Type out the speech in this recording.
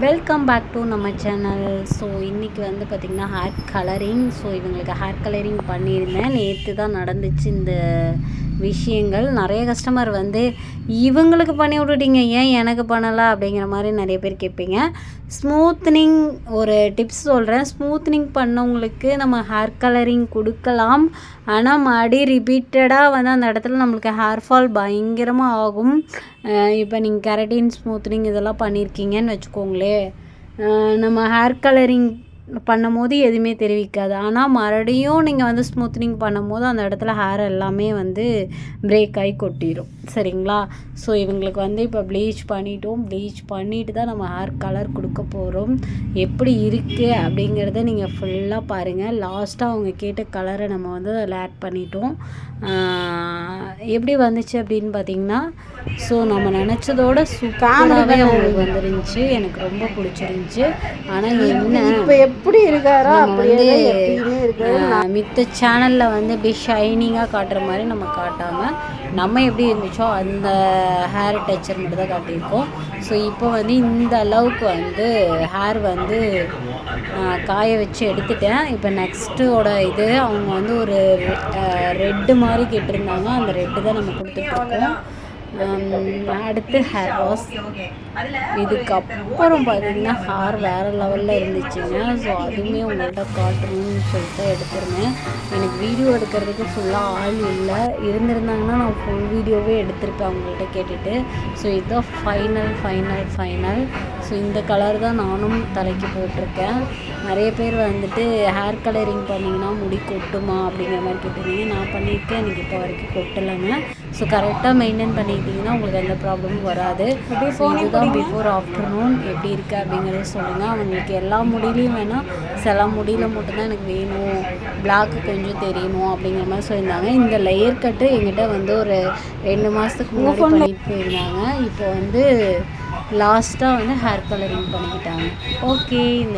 Welcome back to நம்ம channel. So இன்றைக்கி வந்து பார்த்திங்கன்னா ஹேர் கலரிங். ஸோ இவங்களுக்கு ஹேர் கலரிங் பண்ணியிருந்தேன். நேற்று தான் நடந்துச்சு இந்த விஷயங்கள். நிறைய கஸ்டமர் வந்து இவங்களுக்கு பண்ணி விட்டுட்டீங்க, ஏன் எனக்கு பண்ணலை அப்படிங்கிற மாதிரி நிறைய பேர் கேட்பீங்க. ஸ்மூத்னிங் ஒரு டிப்ஸ் சொல்கிறேன். ஸ்மூத்னிங் பண்ணவங்களுக்கு நம்ம ஹேர் கலரிங் கொடுக்கலாம். ஆனால் மறுபடி ரிப்பீட்டடாக வந்து அந்த இடத்துல நம்மளுக்கு ஹேர் ஃபால் பயங்கரமாக ஆகும். இப்போ நீங்கள் கெரட்டின் ஸ்மூத்னிங் இதெல்லாம் பண்ணியிருக்கீங்கன்னு வச்சுக்கோங்களேன், நம்ம ஹேர் கலரிங் பண்ணும் போது எதுவுமே தெரிவிக்காது. ஆனால் மறுபடியும் நீங்கள் வந்து ஸ்மூத்னிங் பண்ணும் போது அந்த இடத்துல ஹேர் எல்லாமே வந்து பிரேக் ஆகி கொட்டிடும். சரிங்களா? ஸோ இவங்களுக்கு வந்து இப்போ ப்ளீச் பண்ணிட்டோம். ப்ளீச் பண்ணிட்டு தான் நம்ம ஹேர் கலர் கொடுக்க போகிறோம். எப்படி இருக்குது அப்படிங்கிறத நீங்கள் ஃபுல்லாக பாருங்கள். லாஸ்ட்டாக அவங்க கேட்ட கலரை நம்ம வந்து அதில் ஆட் பண்ணிட்டோம். எப்படி வந்துச்சு அப்படின்னு பார்த்தீங்கன்னா, ஸோ நம்ம நினச்சதோட சூப்பராகவே அவங்களுக்கு வந்துருந்துச்சு. எனக்கு ரொம்ப பிடிச்சிருந்துச்சி. ஆனால் என்ன இப்போ எப்படி இருக்காரோ வந்து மித்த சேனலில் வந்து இப்படி ஷைனிங்காக காட்டுற மாதிரி நம்ம காட்டாமல் நம்ம எப்படி இருந்துச்சோ அந்த ஹேர் டெக்ஸ்சர் மட்டும் தான் காட்டியிருக்கோம். ஸோ இப்போ வந்து இந்த அளவுக்கு வந்து ஹேர் வந்து காய வச்சு எடுத்துட்டேன். இப்போ நெக்ஸ்ட்டோட இது அவங்க வந்து ஒரு ரெட்டு மாதிரி கேட்டிருந்தாங்க. அந்த ரெட்டு தான் நம்ம கொடுத்துட்ருக்கோம். அடுத்து ஹேர் வாஷ். இதுக்கப்புறம் பார்த்தீங்கன்னா ஹேர் வேறு லெவலில் இருந்துச்சுங்க. ஸோ அதுவுமே உங்கள்கிட்ட காட்டணும்னு சொல்லிட்டு எடுத்துருந்தேன். எனக்கு வீடியோ எடுக்கிறதுக்கு ஃபுல்லாக ஆள் இல்லை. இருந்திருந்தாங்கன்னா நான் ஃபுல் வீடியோவே எடுத்திருப்பேன் அவங்கள்ட்ட கேட்டுட்டு. ஸோ இதுதான் ஃபைனல். ஸோ இந்த கலர் தான் நானும் தலைக்கு போட்டிருக்கேன். நிறைய பேர் வந்துட்டு ஹேர் கலரிங் பண்ணிங்கன்னா முடி கொட்டுமா அப்படிங்கிற மாதிரி கேட்டிருந்தீங்க. நான் பண்ணியிருக்கேன், எனக்கு இப்போ வரைக்கும் கொட்டலைங்க. ஸோ கரெக்டாக மெயின்டைன் பண்ணிக்கிட்டிங்கன்னா உங்களுக்கு எந்த ப்ராப்ளமும் வராது. இதுதான் பிஃபோர் ஆஃப்டர்நூன் எப்படி இருக்குது அப்படிங்கிறத சொல்லுங்கள். அவங்களுக்கு எல்லா முடியிலையும் வேணால் சில முடியில் மட்டும்தான் எனக்கு வேணும், பிளாக்கு கொஞ்சம் தெரியணும் அப்படிங்கிற மாதிரி சொல்லியிருந்தாங்க. இந்த லேயர் கட்டு எங்கிட்ட வந்து ஒரு 2 மாதத்துக்கு முன்னாடி பண்ணிட்டு போயிருந்தாங்க. இப்போ வந்து லாஸ்ட்டாக வந்து ஹேர் கலரிங் பண்ணிக்கிட்டாங்க. ஓகே, இந்த